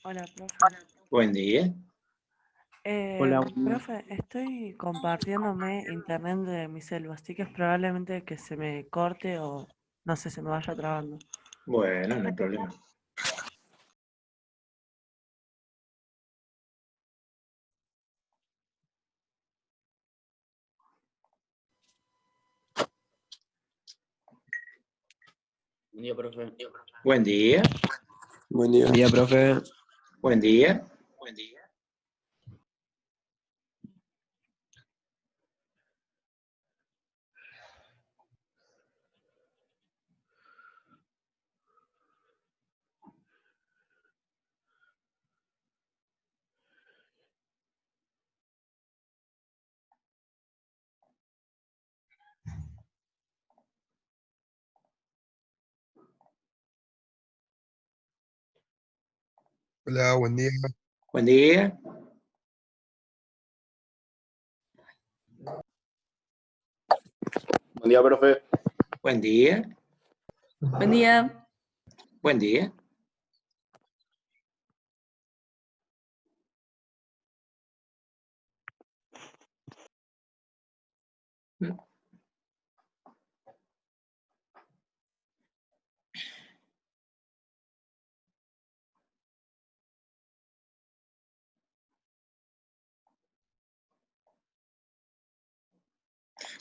Hola, profe. Buen día. Hola, buen día. Profe, estoy compartiéndome internet de mi celu, así que es probablemente que se me corte o no sé, se me vaya trabando. Bueno, no hay problema. Buen día, profe. Buen día. Buen día, profe. Buen día. Hola, buen día. Buen día. Buen día, profe. Buen día. Buen día. Buen día.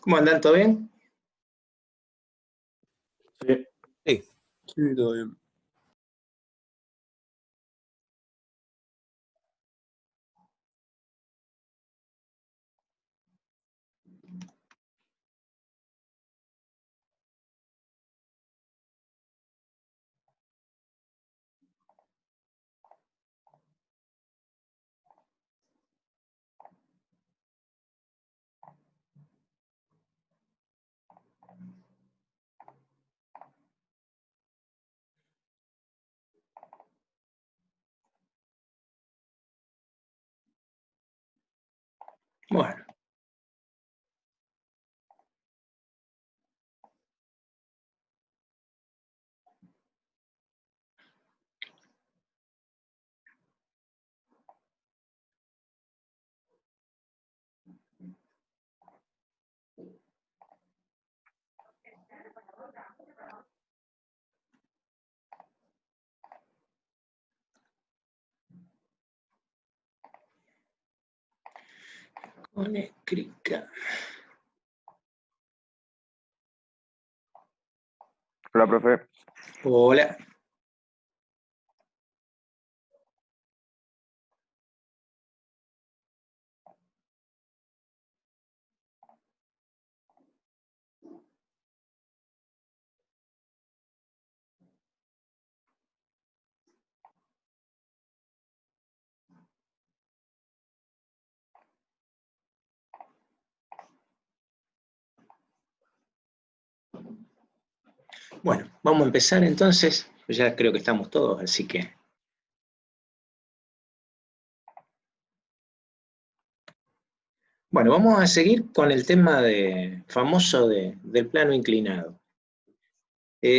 ¿Cómo andan? ¿Todo bien? Sí. Sí. Sí, todo bien. Bueno. Con escrica. Hola, profe. Hola. Bueno, vamos a empezar entonces. Ya creo que estamos todos, así que... Bueno, vamos a seguir con el tema famoso del plano inclinado.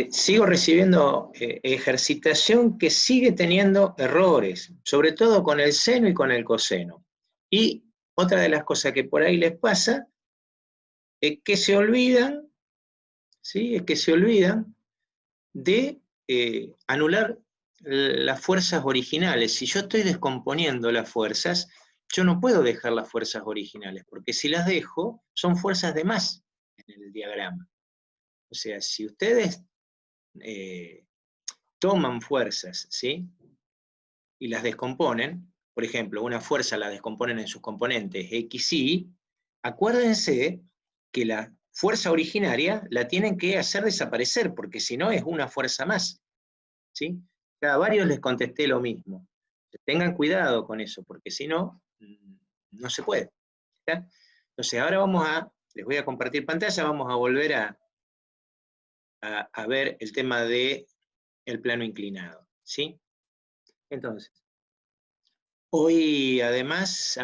Sigo recibiendo ejercitación que sigue teniendo errores, sobre todo con el seno y con el coseno. Y otra de las cosas que por ahí les pasa es que se olvidan, ¿sí? Es que se olvidan de anular las fuerzas originales. Si yo estoy descomponiendo las fuerzas, yo no puedo dejar las fuerzas originales, porque si las dejo, son fuerzas de más en el diagrama. O sea, si ustedes toman fuerzas, ¿sí? Y las descomponen, por ejemplo, una fuerza la descomponen en sus componentes X y, acuérdense que la fuerza originaria la tienen que hacer desaparecer, porque si no es una fuerza más, ¿sí? A varios les contesté lo mismo. Tengan cuidado con eso, porque si no, no se puede. ¿Está? Entonces, ahora les voy a compartir pantalla, vamos a volver a ver el tema del plano inclinado, ¿sí? Entonces, hoy además,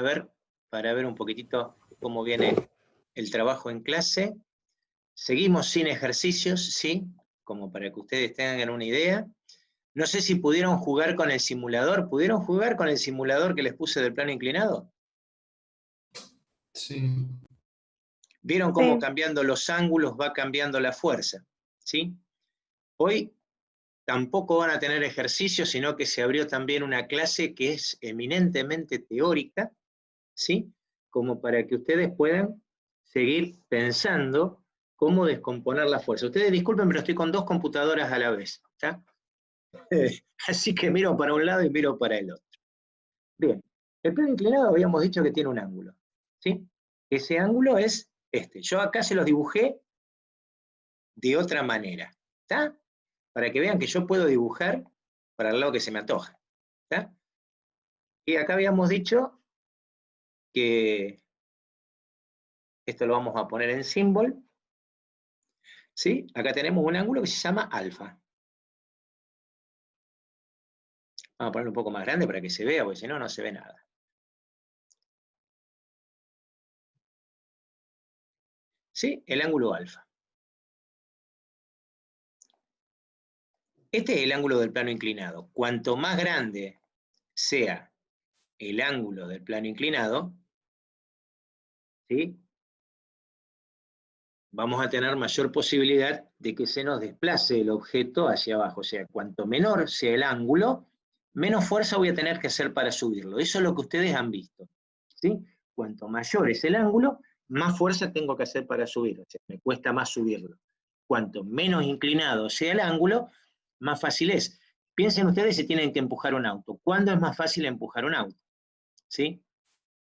para ver un poquitito cómo viene el trabajo en clase, seguimos sin ejercicios, ¿sí? Como para que ustedes tengan una idea. No sé si pudieron jugar con el simulador. ¿Pudieron jugar con el simulador que les puse del plano inclinado? Sí. ¿Vieron cómo Sí. cambiando los ángulos va cambiando la fuerza? ¿Sí? Hoy tampoco van a tener ejercicio, sino que se abrió también una clase que es eminentemente teórica, ¿sí? Como para que ustedes puedan seguir pensando cómo descomponer la fuerza. Ustedes disculpen, pero estoy con 2 computadoras a la vez, ¿está? Así que miro para un lado y miro para el otro. Bien, el plano inclinado habíamos dicho que tiene un ángulo, ¿sí? Ese ángulo es este. Yo acá se los dibujé de otra manera, ¿está? Para que vean que yo puedo dibujar para el lado que se me antoja, ¿está? Y acá habíamos dicho que esto lo vamos a poner en símbolo, ¿sí? Acá tenemos un ángulo que se llama alfa. Vamos a ponerlo un poco más grande para que se vea, porque si no, no se ve nada. ¿Sí? El ángulo alfa. Este es el ángulo del plano inclinado. Cuanto más grande sea el ángulo del plano inclinado, ¿sí? Vamos a tener mayor posibilidad de que se nos desplace el objeto hacia abajo. O sea, cuanto menor sea el ángulo, menos fuerza voy a tener que hacer para subirlo. Eso es lo que ustedes han visto, ¿sí? Cuanto mayor es el ángulo, más fuerza tengo que hacer para subirlo. O sea, me cuesta más subirlo. Cuanto menos inclinado sea el ángulo, más fácil es. Piensen ustedes si tienen que empujar un auto. ¿Cuándo es más fácil empujar un auto? ¿Sí?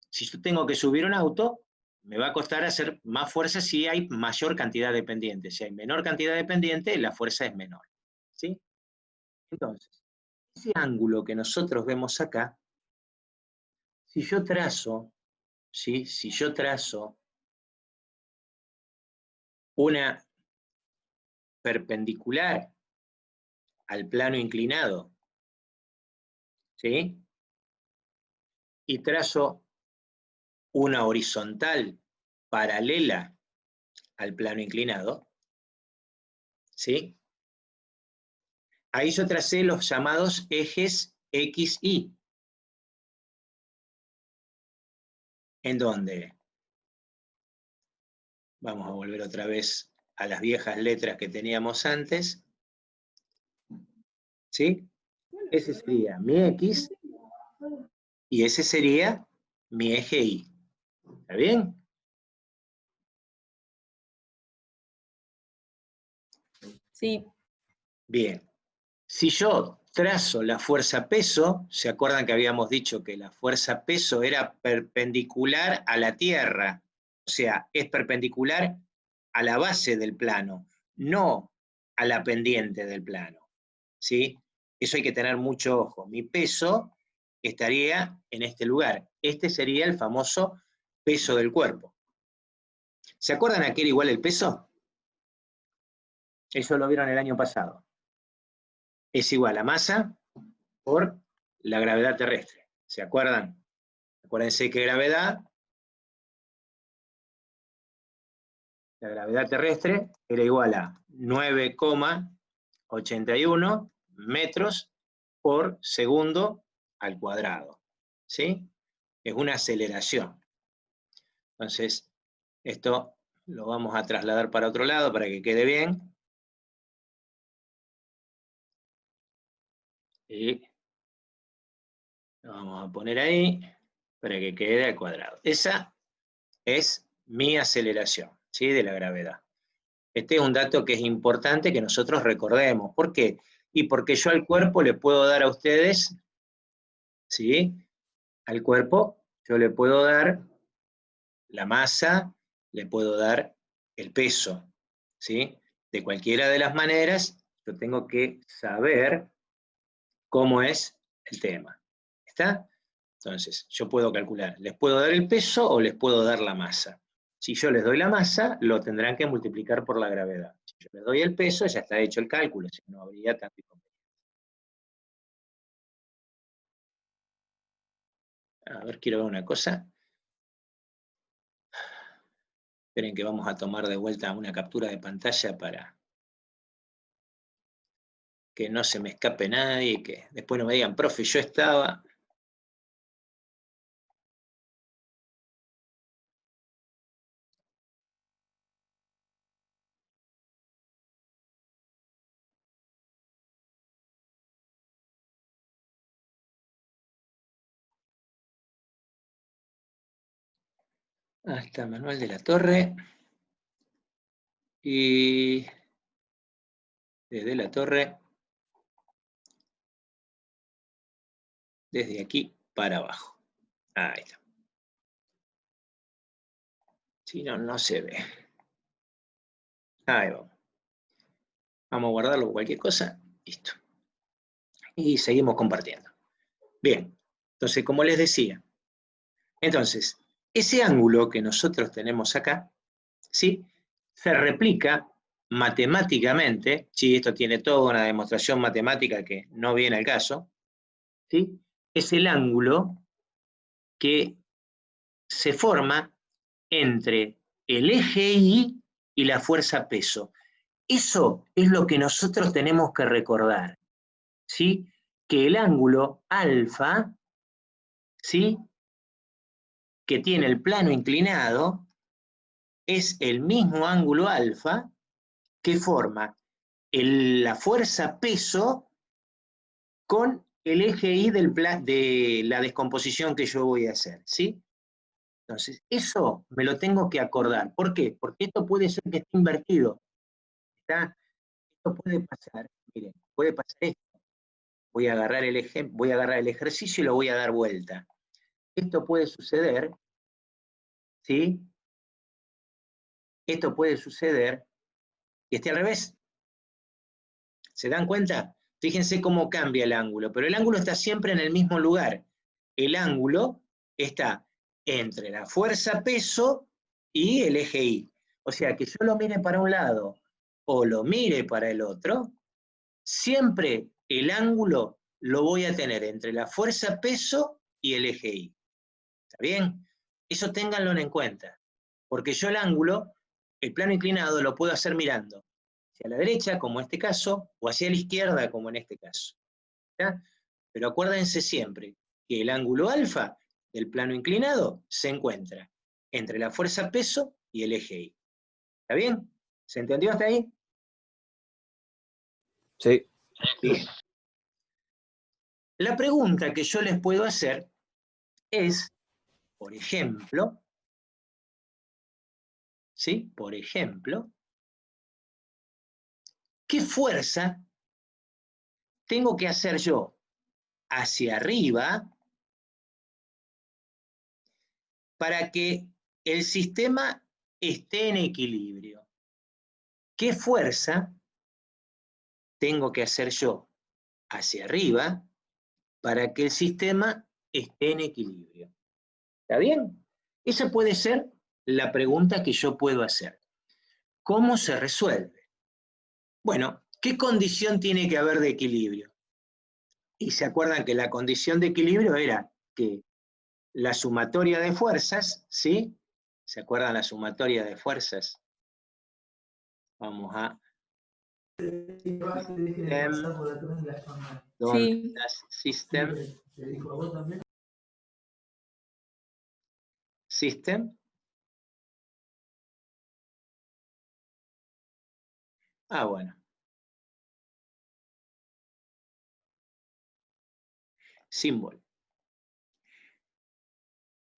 Si yo tengo que subir un auto, me va a costar hacer más fuerza si hay mayor cantidad de pendientes. Si hay menor cantidad de pendientes, la fuerza es menor, ¿sí? Entonces, ese ángulo que nosotros vemos acá, si yo trazo, ¿sí? Si yo trazo una perpendicular al plano inclinado, ¿sí? Y trazo una horizontal paralela al plano inclinado, ¿sí? Ahí yo tracé los llamados ejes X, Y. ¿En dónde? Vamos a volver otra vez a las viejas letras que teníamos antes. ¿Sí? Ese sería mi X y ese sería mi eje Y. ¿Está bien? Sí. Bien. Si yo trazo la fuerza peso, ¿se acuerdan que habíamos dicho que la fuerza peso era perpendicular a la Tierra? O sea, es perpendicular a la base del plano, no a la pendiente del plano. ¿Sí? Eso hay que tener mucho ojo. Mi peso estaría en este lugar. Este sería el famoso peso del cuerpo. ¿Se acuerdan a qué era igual el peso? Eso lo vieron el año pasado. Es igual a masa por la gravedad terrestre. ¿Se acuerdan? Acuérdense que la gravedad terrestre era igual a 9,81 metros por segundo al cuadrado. ¿Sí? Es una aceleración. Entonces, esto lo vamos a trasladar para otro lado para que quede bien. Y lo vamos a poner ahí para que quede al cuadrado. Esa es mi aceleración, ¿sí? De la gravedad. Este es un dato que es importante que nosotros recordemos. ¿Por qué? Y porque yo al cuerpo le puedo dar a ustedes, ¿sí? Al cuerpo yo le puedo dar la masa, le puedo dar el peso, ¿sí? De cualquiera de las maneras, yo tengo que saber cómo es el tema. ¿Está? Entonces, yo puedo calcular, ¿les puedo dar el peso o les puedo dar la masa? Si yo les doy la masa, lo tendrán que multiplicar por la gravedad. Si yo les doy el peso, ya está hecho el cálculo, si no habría tanto inconveniente. A ver, quiero ver una cosa. Esperen que vamos a tomar de vuelta una captura de pantalla para que no se me escape nadie, que después no me digan, profe, yo estaba. Hasta Manuel de la Torre. Y desde la torre, desde aquí para abajo. Ahí está. Si no, no se ve. Ahí vamos. Vamos a guardarlo por cualquier cosa. Listo. Y seguimos compartiendo. Bien. Entonces, como les decía, entonces, ese ángulo que nosotros tenemos acá, ¿sí? Se replica matemáticamente, ¿sí? Esto tiene toda una demostración matemática que no viene al caso, ¿sí? Es el ángulo que se forma entre el eje Y y la fuerza peso. Eso es lo que nosotros tenemos que recordar, ¿sí? Que el ángulo alfa, ¿sí? Que tiene el plano inclinado, es el mismo ángulo alfa que forma la fuerza peso con el eje Y de la descomposición que yo voy a hacer, ¿sí? Entonces, eso me lo tengo que acordar. ¿Por qué? Porque esto puede ser que esté invertido. Esto puede pasar, miren, puede pasar esto. Voy a agarrar el ejercicio y lo voy a dar vuelta. Esto puede suceder, ¿sí? Esto puede suceder y esté al revés. ¿Se dan cuenta? Fíjense cómo cambia el ángulo, pero el ángulo está siempre en el mismo lugar. El ángulo está entre la fuerza peso y el eje Y. O sea, que yo lo mire para un lado o lo mire para el otro, siempre el ángulo lo voy a tener entre la fuerza peso y el eje Y. ¿Está bien? Eso ténganlo en cuenta, porque yo el ángulo, el plano inclinado, lo puedo hacer mirando hacia la derecha, como en este caso, o hacia la izquierda, como en este caso. ¿Está? Pero acuérdense siempre que el ángulo alfa del plano inclinado se encuentra entre la fuerza peso y el eje Y. ¿Está bien? ¿Se entendió hasta ahí? Sí. Bien. La pregunta que yo les puedo hacer es, por ejemplo, ¿sí? Por ejemplo, ¿qué fuerza tengo que hacer yo hacia arriba para que el sistema esté en equilibrio? ¿Qué fuerza tengo que hacer yo hacia arriba para que el sistema esté en equilibrio? ¿Está bien? Esa puede ser la pregunta que yo puedo hacer. ¿Cómo se resuelve? Bueno, ¿qué condición tiene que haber de equilibrio? Y se acuerdan que la condición de equilibrio era que la sumatoria de fuerzas, ¿sí? ¿Se acuerdan la sumatoria de fuerzas? Vamos a... ¿Dónde Sí. está System? System. Ah, bueno. Symbol.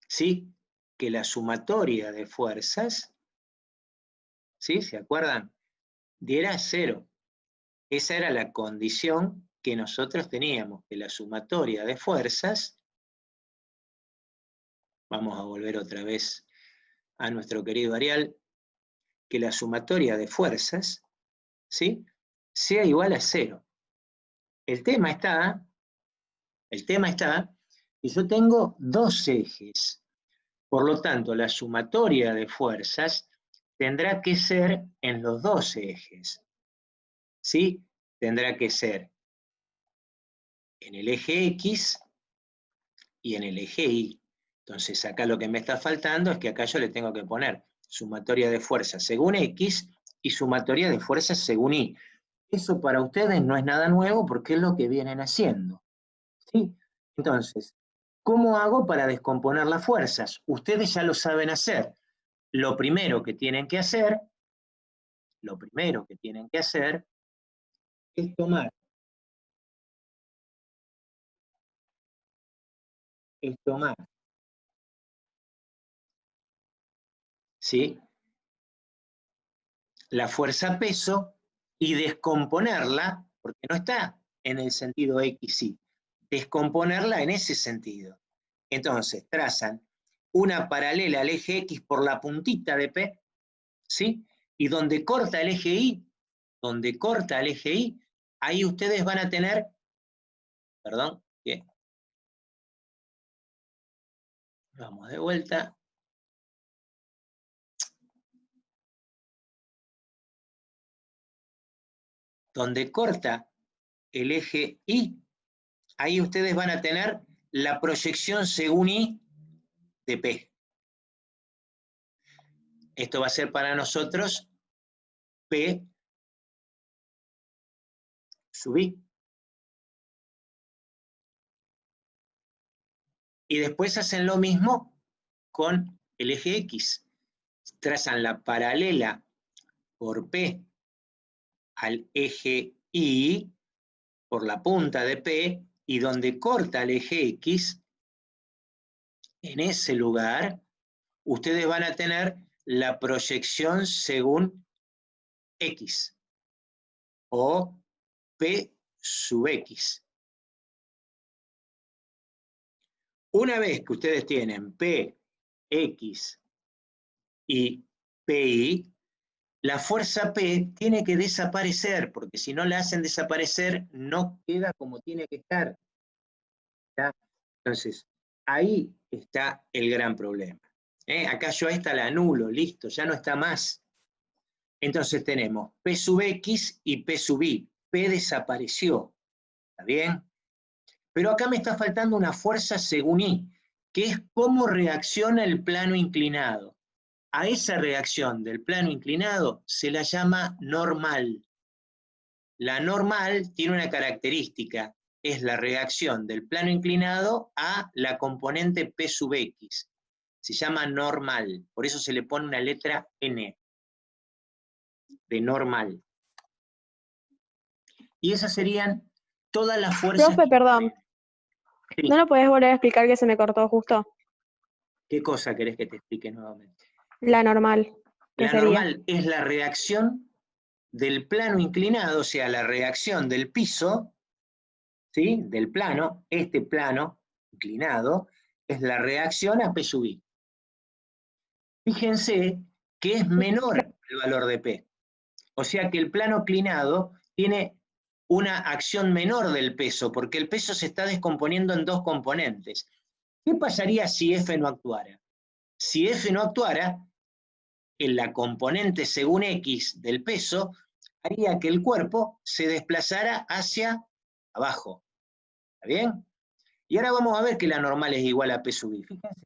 ¿Sí? Que la sumatoria de fuerzas, ¿sí? ¿Se acuerdan? Diera 0. Esa era la condición que nosotros teníamos, que la sumatoria de fuerzas, vamos a volver otra vez a nuestro querido Arial, que la sumatoria de fuerzas, ¿sí? Sea igual a 0. El tema está que yo tengo dos ejes. Por lo tanto, la sumatoria de fuerzas tendrá que ser en los dos ejes. ¿Sí? Tendrá que ser en el eje X y en el eje Y. Entonces acá lo que me está faltando es que acá yo le tengo que poner sumatoria de fuerzas según X y sumatoria de fuerzas según Y. Eso para ustedes no es nada nuevo porque es lo que vienen haciendo, ¿sí? Entonces, ¿cómo hago para descomponer las fuerzas? Ustedes ya lo saben hacer. Lo primero que tienen que hacer es tomar ¿sí? La fuerza peso y descomponerla, porque no está en el sentido X, y descomponerla en ese sentido. Entonces, trazan una paralela al eje X por la puntita de P, ¿sí? Y donde corta el eje Y, ahí ustedes van a tener, perdón, bien. Vamos de vuelta. Donde corta el eje Y, ahí ustedes van a tener la proyección según Y de P. Esto va a ser para nosotros P sub I. Y después hacen lo mismo con el eje X. Trazan la paralela por P al eje Y, por la punta de P, y donde corta el eje X, en ese lugar, ustedes van a tener la proyección según X, o P sub X. Una vez que ustedes tienen P, X y PI, la fuerza P tiene que desaparecer, porque si no la hacen desaparecer, no queda como tiene que estar. ¿Ya? Entonces, ahí está el gran problema. Acá yo a esta la anulo, listo, ya no está más. Entonces tenemos P sub X y P sub Y. P desapareció, ¿está bien? Pero acá me está faltando una fuerza según Y, que es cómo reacciona el plano inclinado. A esa reacción del plano inclinado se la llama normal. La normal tiene una característica, es la reacción del plano inclinado a la componente P sub X. Se llama normal, por eso se le pone una letra N, de normal. Y esas serían todas las fuerzas. Profe, perdón. Sí. ¿No lo podés volver a explicar que se me cortó justo? ¿Qué cosa querés que te explique nuevamente? La normal. ¿Qué La sería? normal es la reacción del plano inclinado, o sea, la reacción del piso, ¿sí? Del plano, este plano inclinado, es la reacción a P sub I. Fíjense que es menor el valor de P. O sea que el plano inclinado tiene una acción menor del peso, porque el peso se está descomponiendo en dos componentes. ¿Qué pasaría si F no actuara? Si F no actuara, en la componente según X del peso, haría que el cuerpo se desplazara hacia abajo. ¿Está bien? Y ahora vamos a ver que la normal es igual a P sub I. Fíjense,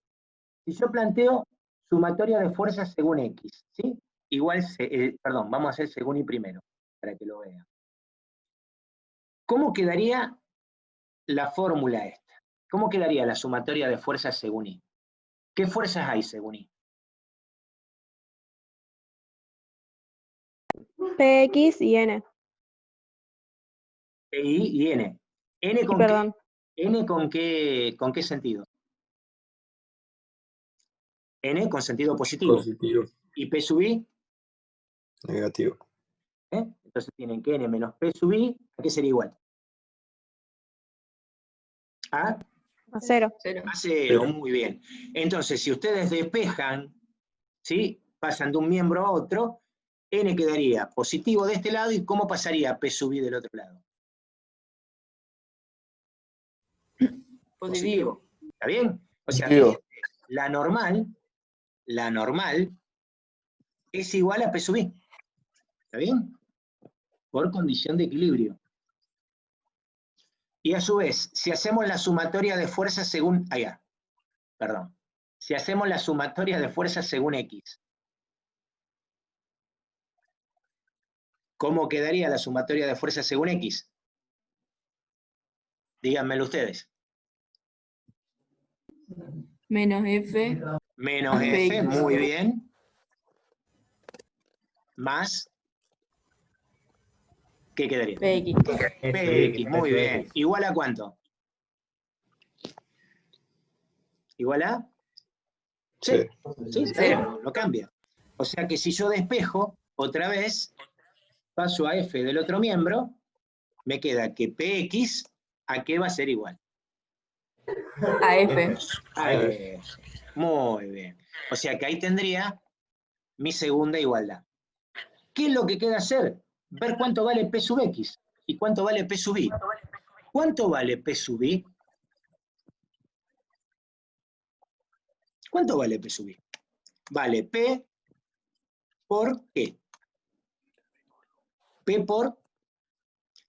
si yo planteo sumatoria de fuerzas según X, ¿sí? Igual, perdón, vamos a hacer según Y primero, para que lo vean. ¿Cómo quedaría la fórmula esta? ¿Cómo quedaría la sumatoria de fuerzas según Y? ¿Qué fuerzas hay según Y? PX y N. I y N. ¿N con perdón. qué? ¿N con qué sentido? N con sentido positivo. Positivo. ¿Y P sub I? Negativo. Entonces tienen que N menos P sub I, ¿a qué sería igual? A 0. a 0, muy bien. Entonces, si ustedes despejan, ¿sí? Pasan de un miembro a otro, N quedaría positivo de este lado, ¿y cómo pasaría P sub I del otro lado? Positivo. ¿Está bien? O sea, la normal es igual a P sub I. ¿Está bien? Por condición de equilibrio. Y a su vez, si hacemos la sumatoria de fuerzas según... Si hacemos la sumatoria de fuerzas según X, ¿Cómo quedaría la sumatoria de fuerzas según X? Díganmelo ustedes. Menos F. Menos Más F, PX. muy bien. Más, ¿qué quedaría? PX. PX, muy bien. ¿Igual a cuánto? ¿Igual a? Sí, sí, está bien, no cambia. O sea que si yo despejo, otra vez, paso a F del otro miembro, me queda que PX, ¿a qué va a ser igual? A F. A F. Muy bien. O sea que ahí tendría mi segunda igualdad. ¿Qué es lo que queda hacer? Ver cuánto vale P sub X y cuánto vale P sub Y. ¿Cuánto vale P sub Y? ¿Cuánto vale P sub Y? Vale P por ¿qué? P por,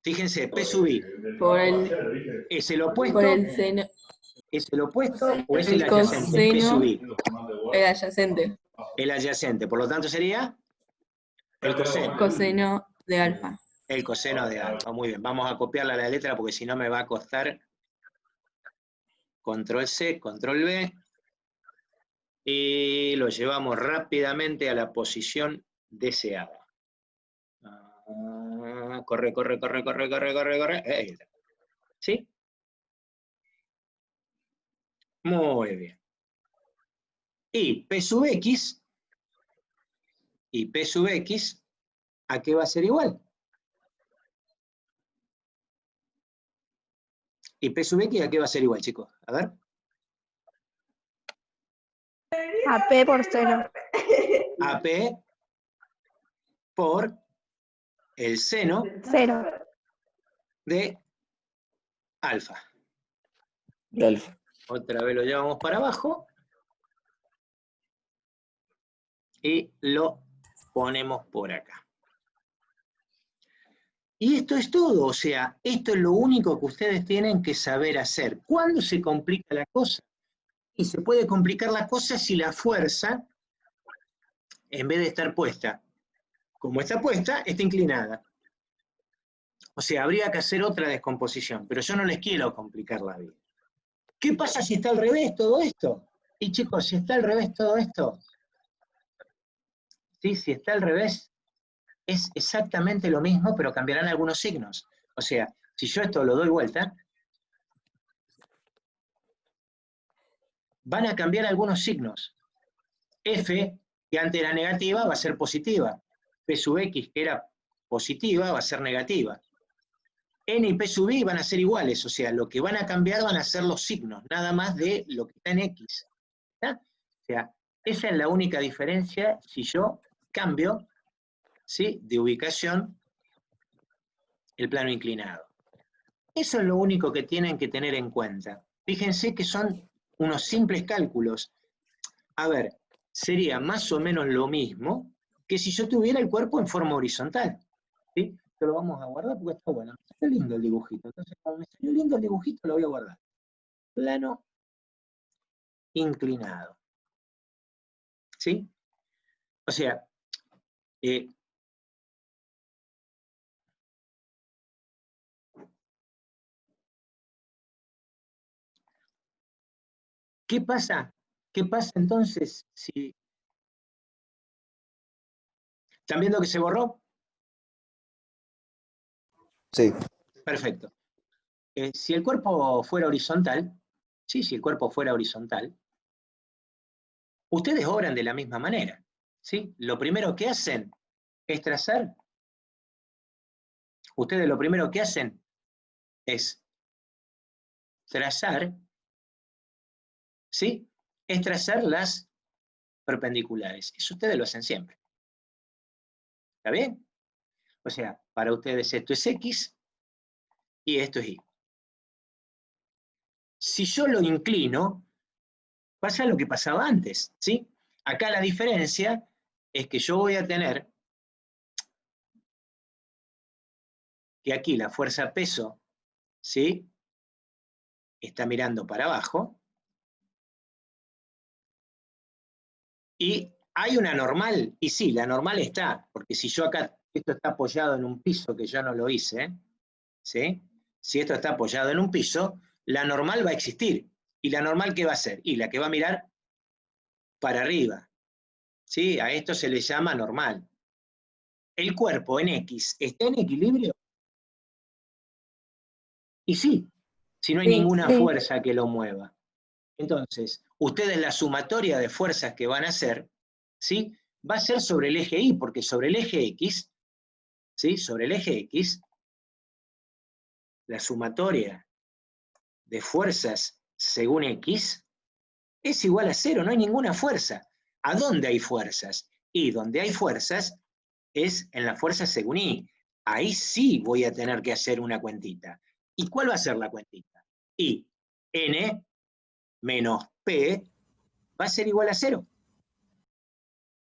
fíjense, P sub Y. Por el, ¿Es el opuesto? por el seno. ¿Es el opuesto o es el El adyacente? P sub coseno. Y. El adyacente. El adyacente. Por lo tanto sería el coseno. Coseno de alfa. El coseno de alfa. Muy bien. Vamos a copiarla a la letra porque si no me va a costar. Control C, Control V. Y lo llevamos rápidamente a la posición deseada. Corre, corre, corre, corre, corre, corre, corre. Ahí está. ¿Sí? Muy bien. Y P sub X, ¿a qué va a ser igual? Y P sub X, ¿a qué va a ser igual, chicos? A ver. A P por seno. AP por el seno 0. de alfa. De alfa. Otra vez lo llevamos para abajo. Y lo ponemos por acá. Y esto es todo, o sea, esto es lo único que ustedes tienen que saber hacer. ¿Cuándo se complica la cosa? Y se puede complicar la cosa si la fuerza, en vez de estar puesta, como está puesta, está inclinada. O sea, habría que hacer otra descomposición, pero yo no les quiero complicar la vida. ¿Qué pasa si está al revés todo esto? Y chicos, si está al revés todo esto, ¿sí? Si está al revés, es exactamente lo mismo, pero cambiarán algunos signos. O sea, si yo esto lo doy vuelta, van a cambiar algunos signos. F, que antes era negativa, va a ser positiva. P sub X, que era positiva, va a ser negativa. N y P sub Y van a ser iguales, o sea, lo que van a cambiar van a ser los signos, nada más de lo que está en X. ¿Está? O sea, esa es la única diferencia si yo cambio, ¿sí?, de ubicación el plano inclinado. Eso es lo único que tienen que tener en cuenta. Fíjense que son unos simples cálculos. A ver, sería más o menos lo mismo que si yo tuviera el cuerpo en forma horizontal. ¿Sí? Esto lo vamos a guardar porque está bueno. Me salió lindo el dibujito. Entonces, como me salió lindo el dibujito, lo voy a guardar. Plano inclinado. ¿Sí? O sea, ¿qué pasa? ¿Qué pasa entonces si... ¿Están viendo que se borró? Sí. Perfecto. Si el cuerpo fuera horizontal, sí, si el cuerpo fuera horizontal, ustedes obran de la misma manera, ¿sí? Lo primero que hacen es trazar. Ustedes lo primero que hacen es trazar, ¿sí? Es trazar las perpendiculares. Eso ustedes lo hacen siempre. ¿Está bien? O sea, para ustedes esto es X y esto es Y. Si yo lo inclino, pasa lo que pasaba antes, ¿sí? Acá la diferencia es que yo voy a tener que aquí la fuerza peso, ¿sí?, está mirando para abajo, y hay una normal, y sí, la normal está, porque si yo acá esto está apoyado en un piso, que yo no lo hice, ¿sí? Si esto está apoyado en un piso, la normal va a existir. ¿Y la normal qué va a ser? Y la que va a mirar para arriba, ¿sí? A esto se le llama normal. ¿El cuerpo en X está en equilibrio? Y sí, si no hay Sí. ninguna Sí. fuerza que lo mueva. Entonces, ustedes la sumatoria de fuerzas que van a hacer, ¿sí? Va a ser sobre el eje Y, porque sobre el eje X, ¿sí? Sobre el eje X, la sumatoria de fuerzas según X es igual a 0, no hay ninguna fuerza. ¿A dónde hay fuerzas? Y donde hay fuerzas es en la fuerza según Y. Ahí sí voy a tener que hacer una cuentita. ¿Y cuál va a ser la cuentita? Y N menos P va a ser igual a 0.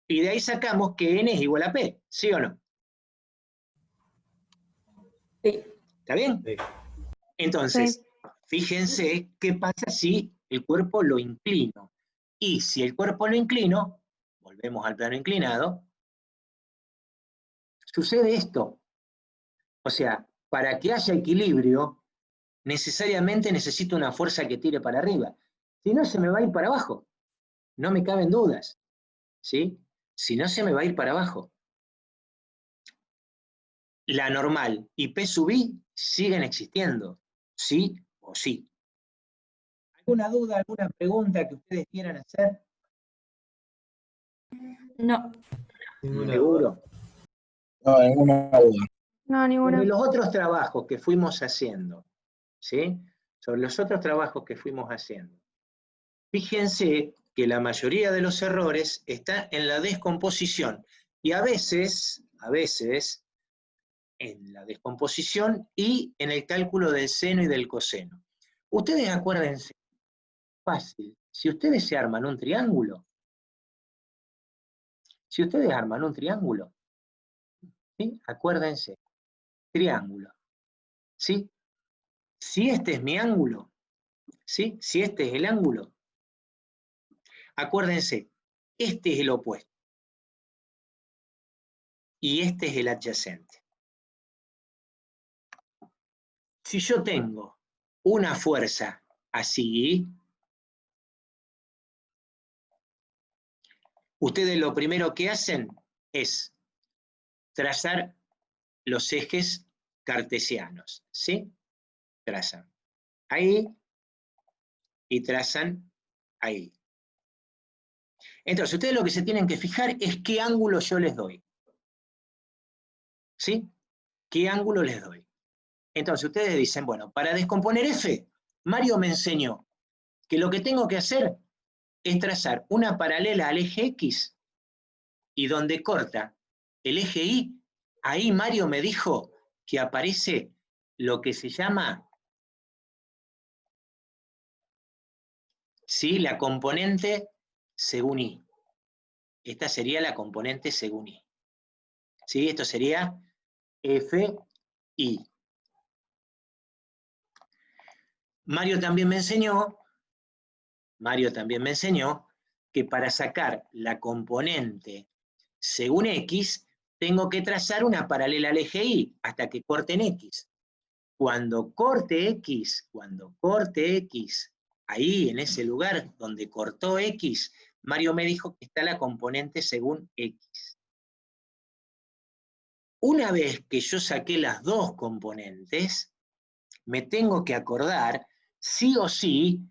Y de ahí sacamos que N es igual a P, ¿sí o no? Sí. ¿Está bien? Sí. Entonces, fíjense qué pasa si el cuerpo lo inclino. Y si el cuerpo lo inclino, volvemos al plano inclinado, sucede esto. O sea, para que haya equilibrio, necesariamente necesito una fuerza que tire para arriba. Si no, se me va a ir para abajo. No me caben dudas. ¿Sí? Si no, se me va a ir para abajo. La normal y P sub I siguen existiendo. ¿Sí o sí? ¿Alguna duda, alguna pregunta que ustedes quieran hacer? No. ¿Seguro? No, ninguna duda. No, ninguna. Sobre los otros trabajos que fuimos haciendo, ¿sí? Sobre los otros trabajos que fuimos haciendo. Fíjense que la mayoría de los errores está en la descomposición y a veces, en la descomposición y en el cálculo del seno y del coseno. Ustedes acuérdense, fácil, si ustedes se arman un triángulo, ¿sí? Acuérdense, triángulo, ¿sí? Si este es mi ángulo, ¿sí? Si este es el ángulo, acuérdense, este es el opuesto y este es el adyacente. Si yo tengo una fuerza así, ustedes lo primero que hacen es trazar los ejes cartesianos, ¿sí? Trazan ahí y trazan ahí. Entonces, ustedes lo que se tienen que fijar es qué ángulo yo les doy. ¿Sí? ¿Qué ángulo les doy? Entonces, ustedes dicen, bueno, para descomponer F, Mario me enseñó que lo que tengo que hacer es trazar una paralela al eje X y donde corta el eje Y, ahí Mario me dijo que aparece lo que se llama, ¿sí? La componente según Y. Esta sería la componente según Y. ¿Sí? Esto sería FI. Mario también me enseñó que para sacar la componente según X, tengo que trazar una paralela al eje Y hasta que corte en X. Cuando corte X, ahí en ese lugar donde cortó X, Mario me dijo que está la componente según X. Una vez que yo saqué las dos componentes, me tengo que acordar, sí o sí,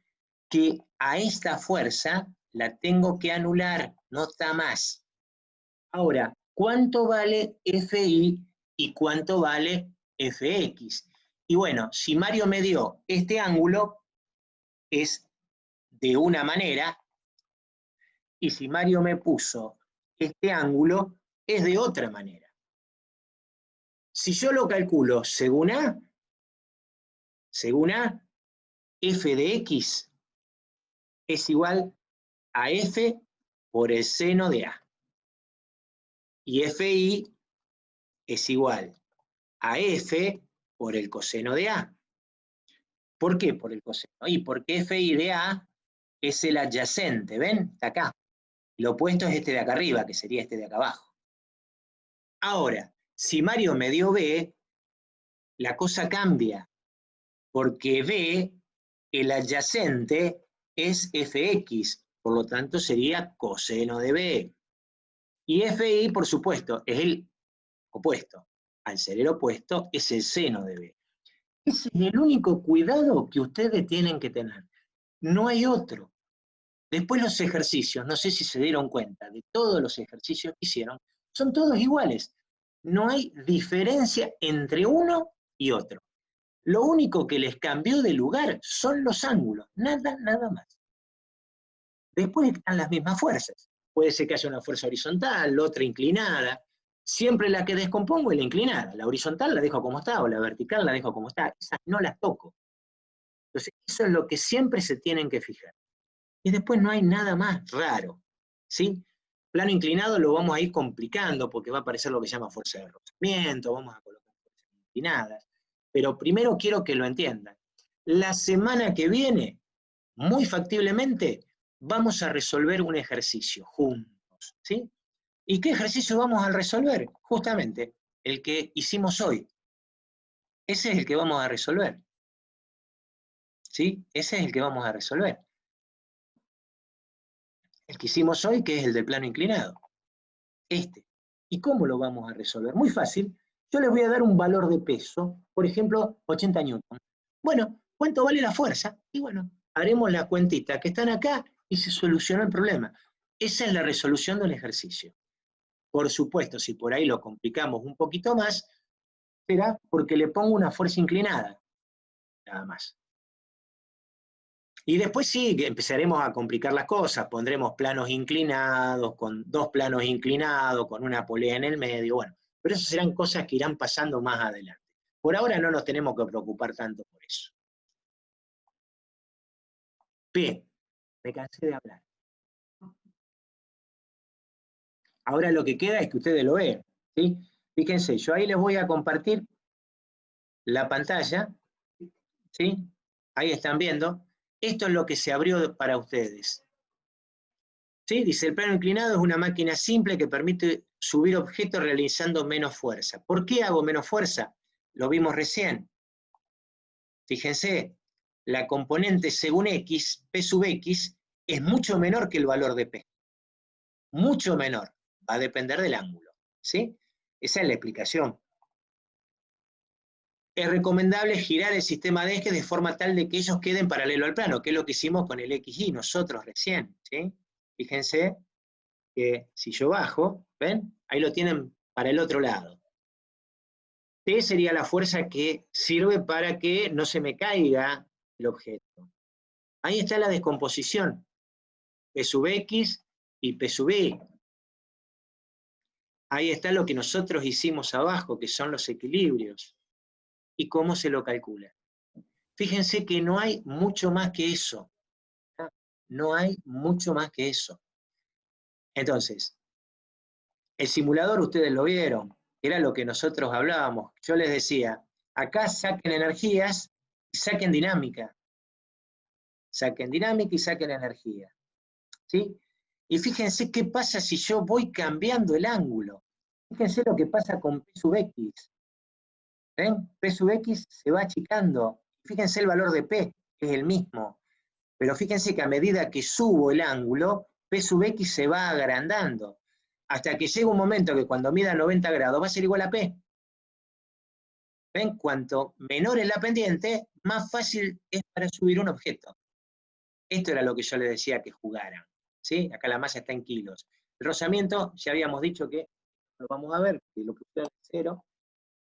que a esta fuerza la tengo que anular, no está más. Ahora, ¿cuánto vale FI y cuánto vale FX? Y bueno, si Mario me dio este ángulo, es de una manera, y si Mario me puso este ángulo, es de otra manera. Si yo lo calculo según A, f de X es igual a F por el seno de A. Y FI es igual a F por el coseno de A. ¿Por qué por el coseno? Y porque FI de A es el adyacente, ¿ven? Está acá. Lo opuesto es este de acá arriba, que sería este de acá abajo. Ahora, Si Mario me dio B, la cosa cambia, porque B, el adyacente, es fx, por lo tanto sería coseno de B. Y fi, por supuesto, es el opuesto. Al ser el opuesto, es el seno de B. Ese es el único cuidado que ustedes tienen que tener. No hay otro. Después los ejercicios, no sé si se dieron cuenta, de todos los ejercicios que hicieron, son todos iguales. No hay diferencia entre uno y otro. Lo único que les cambió de lugar son los ángulos, nada más. Después están las mismas fuerzas. Puede ser que haya una fuerza horizontal, otra inclinada. Siempre la que descompongo es la inclinada. La horizontal la dejo como está, o la vertical la dejo como está. Esas no las toco. Entonces, eso es lo que siempre se tienen que fijar. Y después no hay nada más raro, ¿sí? Plano inclinado lo vamos a ir complicando, porque va a aparecer lo que se llama fuerza de rozamiento, vamos a colocar fuerzas inclinadas. Pero primero quiero que lo entiendan. La semana que viene, muy factiblemente, vamos a resolver un ejercicio juntos, ¿sí? ¿Y qué ejercicio vamos a resolver? Justamente el que hicimos hoy. Ese es el que vamos a resolver. ¿Sí? Ese es el que vamos a resolver. El que hicimos hoy, que es el del plano inclinado. Este. ¿Y cómo lo vamos a resolver? Muy fácil. Yo les voy a dar un valor de peso, por ejemplo, 80 newton. Bueno, ¿cuánto vale la fuerza? Y bueno, haremos la cuentita que están acá y se solucionó el problema. Esa es la resolución del ejercicio. Por supuesto, si por ahí lo complicamos un poquito más, será porque le pongo una fuerza inclinada, nada más. Y después sí, que empezaremos a complicar las cosas, pondremos planos inclinados, con dos planos inclinados, con una polea en el medio, bueno, pero eso serán cosas que irán pasando más adelante. Por ahora no nos tenemos que preocupar tanto por eso. Bien, me cansé de hablar. Ahora lo que queda es que ustedes lo vean, ¿sí? Fíjense, yo ahí les voy a compartir la pantalla, ¿sí? Ahí están viendo. Esto es lo que se abrió para ustedes. ¿Sí? Dice, el plano inclinado es una máquina simple que permite subir objetos realizando menos fuerza. ¿Por qué hago menos fuerza? Lo vimos recién. Fíjense, la componente según X, P sub X, es mucho menor que el valor de P. Mucho menor. Va a depender del ángulo. ¿Sí? Esa es la explicación. Es recomendable girar el sistema de ejes de forma tal de que ellos queden paralelo al plano, que es lo que hicimos con el XY nosotros recién. ¿Sí? Fíjense que si yo bajo, ¿ven? Ahí lo tienen para el otro lado. T sería la fuerza que sirve para que no se me caiga el objeto. Ahí está la descomposición. P sub X y P sub Y. Ahí está lo que nosotros hicimos abajo, que son los equilibrios. ¿Y cómo se lo calcula? Fíjense que no hay mucho más que eso. No hay mucho más que eso. Entonces, el simulador ustedes lo vieron, era lo que nosotros hablábamos. Yo les decía, acá saquen energías y saquen dinámica. Saquen dinámica y saquen energía. ¿Sí? Y fíjense qué pasa si yo voy cambiando el ángulo. Fíjense lo que pasa con P sub X. ¿Ven? P sub X se va achicando. Fíjense el valor de P, que es el mismo. Pero fíjense que a medida que subo el ángulo, P sub X se va agrandando. Hasta que llega un momento que cuando mida 90 grados va a ser igual a P. ¿Ven? Cuanto menor es la pendiente, más fácil es para subir un objeto. Esto era lo que yo les decía que jugaran. ¿Sí? Acá la masa está en kilos. El rozamiento, ya habíamos dicho que lo vamos a ver, que lo que es 0.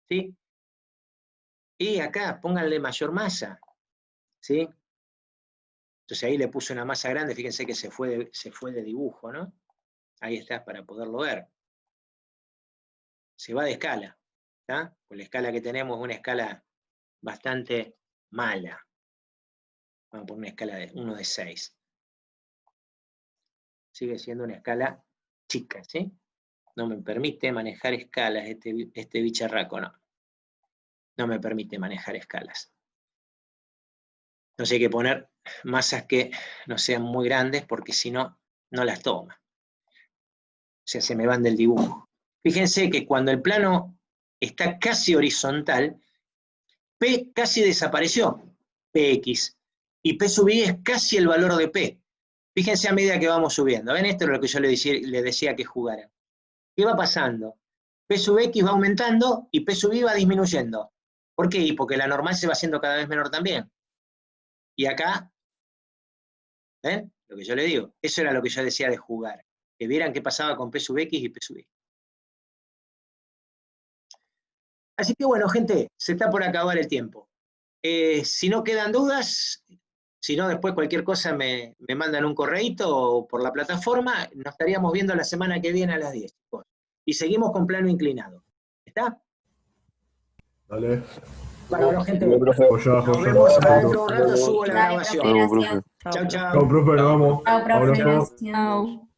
¿Sí? Y acá, pónganle mayor masa. ¿Sí? Entonces ahí le puse una masa grande, fíjense que se fue de dibujo, ¿no? Ahí está, para poderlo ver. Se va de escala. ¿Tá? Pues la escala que tenemos es una escala bastante mala. Vamos a poner una escala de 1 de 6. Sigue siendo una escala chica, ¿sí? No me permite manejar escalas este bicharraco, no. No me permite manejar escalas. Entonces hay que poner masas que no sean muy grandes porque si no, no las toma. O sea, se me van del dibujo. Fíjense que cuando el plano está casi horizontal, P casi desapareció, Px, y P sub i es casi el valor de P. Fíjense a medida que vamos subiendo. ¿Ven? Esto es lo que yo le decía que jugaran. ¿Qué va pasando? P sub x va aumentando y P sub i va disminuyendo. ¿Por qué? Porque la normal se va haciendo cada vez menor también. Y acá, ¿ven? Lo que yo le digo. Eso era lo que yo decía de jugar. Que vieran qué pasaba con P sub x y P sub i. Así que bueno, gente, se está por acabar el tiempo. Si no quedan dudas, si no, después cualquier cosa me mandan un correíto o por la plataforma, nos estaríamos viendo la semana que viene a las 10, chicos. Y seguimos con plano inclinado. ¿Está? Dale. Bueno, gente, Bien, profe. nos vemos dentro de un rato, subo la Dale, grabación. profe, gracias. Chau, chau. Chao, profe, nos vamos. Chao, profe, Abrazo. gracias. Chao.